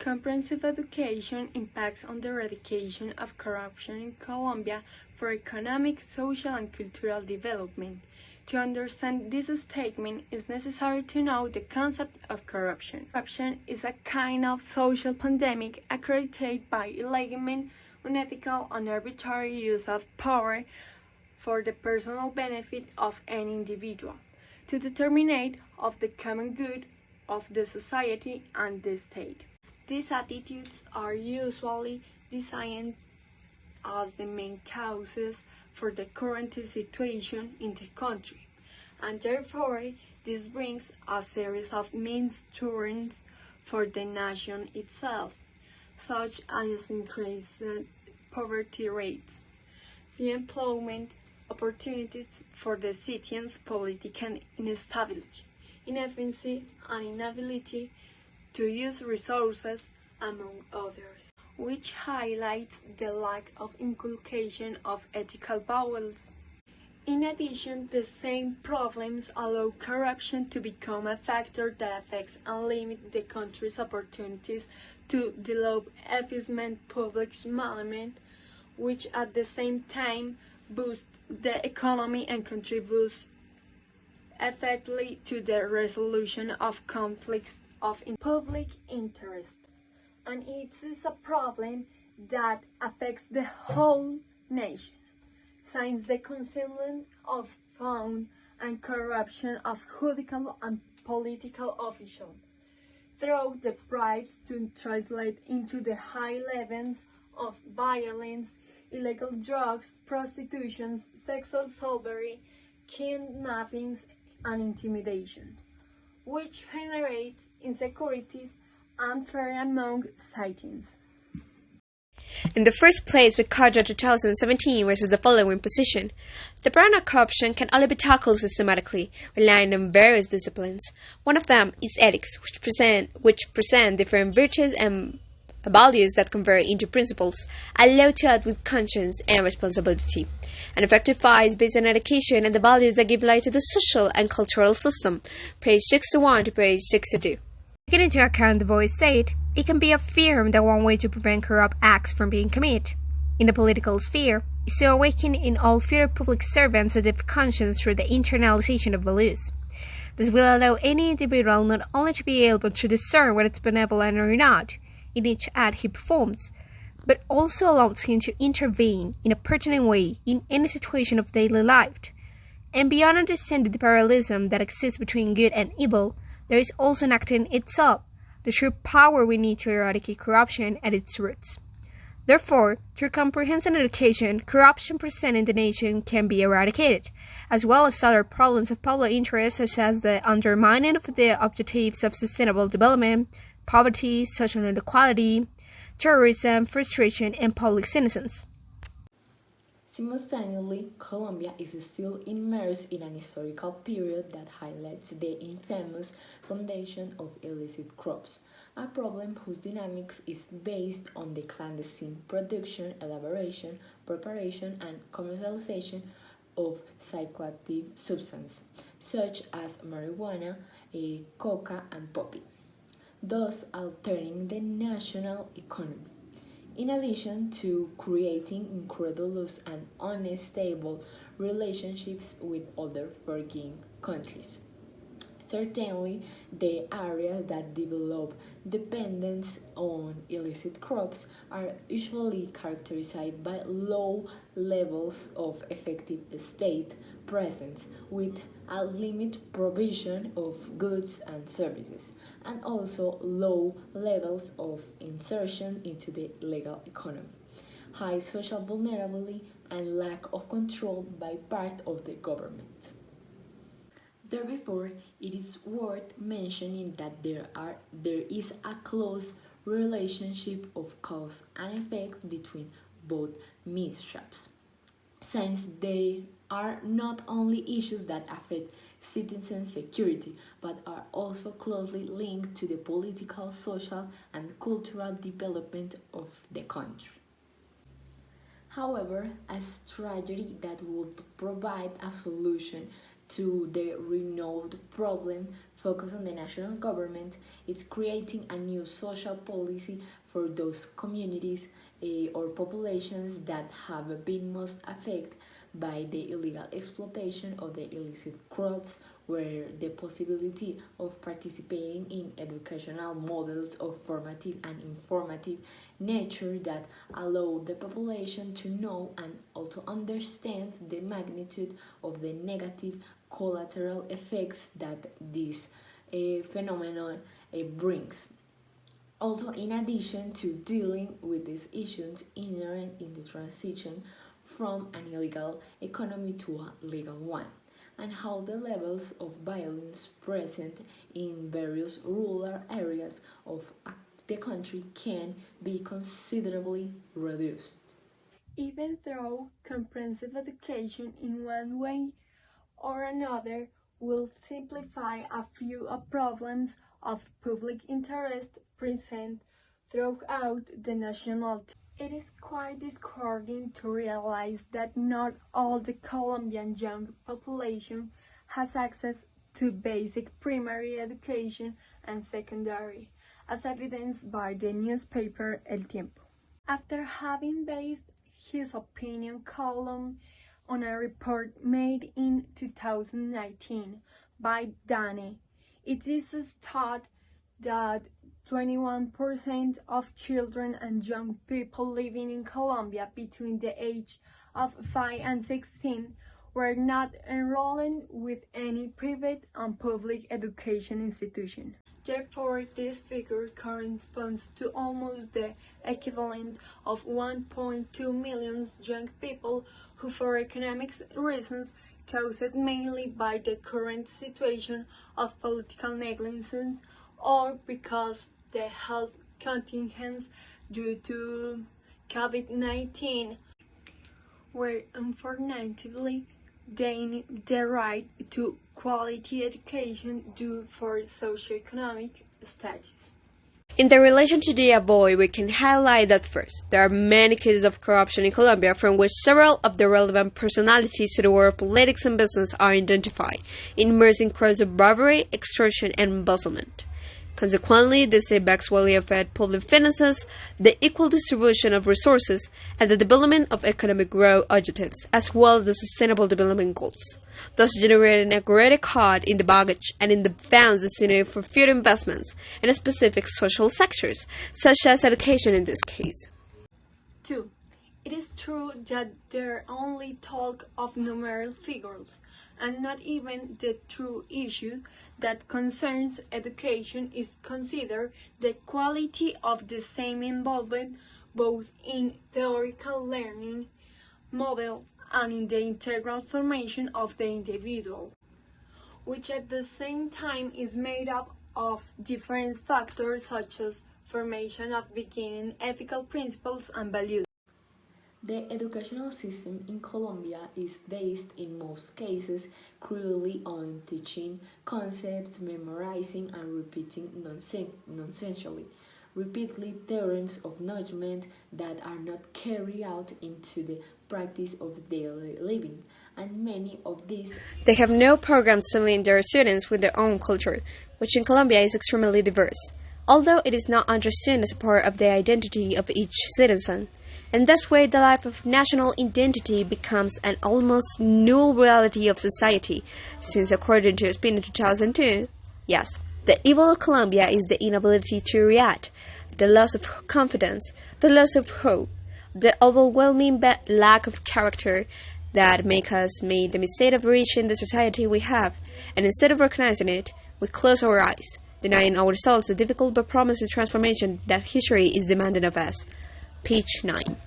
Comprehensive education impacts on the eradication of corruption in Colombia for economic, social, and cultural development. To understand this statement, it's necessary to know the concept of corruption. Corruption is a kind of social pandemic accredited by illegitimate, unethical, and arbitrary use of power for the personal benefit of any individual, to determine of the common good of the society and the state. These attitudes are usually designed as the main causes for the current situation in the country, and therefore this brings a series of means turns for the nation itself, such as increased poverty rates, the employment opportunities for the citizens, political instability, inefficiency, and inability to use resources, among others, which highlights the lack of inculcation of ethical values. In addition, the same problems allow corruption to become a factor that affects and limits the country's opportunities to develop efficient public management, which at the same time boosts the economy and contributes effectively to the resolution of conflicts of public interest. And it is a problem that affects the whole nation, since the concealment of funds and corruption of judicial and political officials through the bribes to translate into the high levels of violence, illegal drugs, prostitution, sexual slavery, kidnappings, and intimidation, which generates insecurities and fear among citizens. In the first place, with Carter 2017 raises the following position. The burden of corruption can only be tackled systematically, relying on various disciplines. One of them is ethics, which present different virtues and values that convert into principles, allow to act with conscience and responsibility. An effective fight is based on education and the values that give life to the social and cultural system. Page 61 to page 62. Taking into account the voice said, it can be affirmed that one way to prevent corrupt acts from being committed in the political sphere is to awaken in all future public servants a deep conscience through the internalization of values. This will allow any individual not only to be able to discern whether it's benevolent or not in each act he performs, but also allows him to intervene in a pertinent way in any situation of daily life. And beyond understanding the parallelism that exists between good and evil, there is also an act in itself, the true power we need to eradicate corruption at its roots. Therefore, through comprehensive education, corruption present in the nation can be eradicated, as well as other problems of public interest such as the undermining of the objectives of sustainable development, poverty, social inequality, terrorism, frustration, and public citizens. Simultaneously, Colombia is still immersed in an historical period that highlights the infamous foundation of illicit crops, a problem whose dynamics is based on the clandestine production, elaboration, preparation, and commercialization of psychoactive substances, such as marijuana, coca, and poppy, thus altering the national economy. In addition to creating incredulous and unstable relationships with other foreign countries. Certainly, the areas that develop dependence on illicit crops are usually characterized by low levels of effective state presence with a limited provision of goods and services, and also low levels of insertion into the legal economy, high social vulnerability, and lack of control by part of the government. Therefore, it is worth mentioning that there is a close relationship of cause and effect between both mishaps, since they are not only issues that affect citizen security, but are also closely linked to the political, social, and cultural development of the country. However, a strategy that would provide a solution to the renowned problem focus on the national government. It's creating a new social policy for those communities or populations that have been most affected by the illegal exploitation of the illicit crops, where the possibility of participating in educational models of formative and informative nature that allow the population to know and also understand the magnitude of the negative collateral effects that this phenomenon brings. Also, in addition to dealing with these issues inherent in the transition from an illegal economy to a legal one, and how the levels of violence present in various rural areas of the country can be considerably reduced. Even though comprehensive education in one way or another will simplify a few of problems of public interest present throughout the national. It is quite disheartening to realize that not all the Colombian young population has access to basic primary education and secondary, as evidenced by the newspaper El Tiempo. After having based his opinion column on a report made in 2019 by DANE, it is thought that 21% of children and young people living in Colombia between the age of 5 and 16 were not enrolling with any private and public education institution. Therefore, this figure corresponds to almost the equivalent of 1.2 million young people who, for economic reasons caused mainly by the current situation of political negligence or because the health contingents due to COVID-19 were unfortunately denied the right to quality education due for socioeconomic status. In the relation to the above, we can highlight that first, there are many cases of corruption in Colombia from which several of the relevant personalities to the world of politics and business are identified, immersed in crimes of robbery, extortion, and embezzlement. Consequently, this impacts will affect public finances, the equal distribution of resources, and the development of economic growth objectives, as well as the sustainable development goals, thus generating a greater cut in the baggage and in the funds destined for future investments in specific social sectors, such as education in this case. 2. It is true that there are only talk of numerical figures, and not even the true issue that concerns education is considered the quality of the same involvement both in theoretical learning model and in the integral formation of the individual, which at the same time is made up of different factors such as formation of beginning ethical principles and values. The educational system in Colombia is based in most cases cruelly on teaching concepts, memorizing and repeating nonsensely, repeatedly theorems of knowledge that are not carried out into the practice of daily living, and many of these They have no programs to link their students with their own culture, which in Colombia is extremely diverse, although it is not understood as a part of the identity of each citizen. In this way, the life of national identity becomes an almost null reality of society, since according to Espino 2002, yes, the evil of Colombia is the inability to react, the loss of confidence, the loss of hope, the overwhelming lack of character that make us make the mistake of reaching the society we have, and instead of recognizing it, we close our eyes, denying ourselves the difficult but promising transformation that history is demanding of us. Page 9.